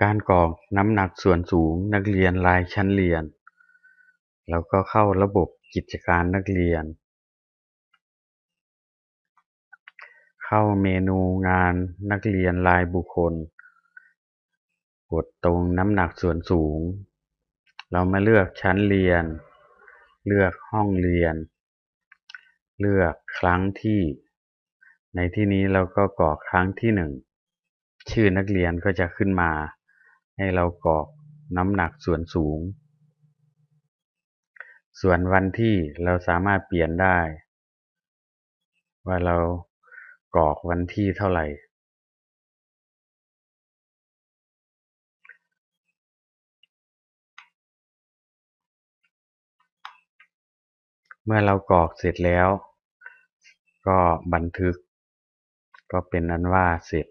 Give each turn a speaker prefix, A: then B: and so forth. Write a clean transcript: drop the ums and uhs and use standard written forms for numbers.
A: การกรอกน้ำหนักส่วนสูงนักเรียนรายชั้นเรียนแล้วก็เข้าระบบกิจการนักเรียนเข้าเมนูงานนักเรียนรายบุคคลกดตรงน้ำหนักส่วนสูงเรามาเลือกชั้นเรียนเลือกห้องเรียนเลือกครั้งที่ในที่นี้เราก็กรอกครั้งที่1ชื่อนักเรียนก็จะขึ้นมาให้เรากรอกน้ำหนักส่วนสูงส่วนวันที่เราสามารถเปลี่ยนได้ว่าเรากรอกวันที่เท่าไหร่เมื่อเรากรอกเสร็จแล้วก็บันทึกก็เป็นอันว่าเสร็จ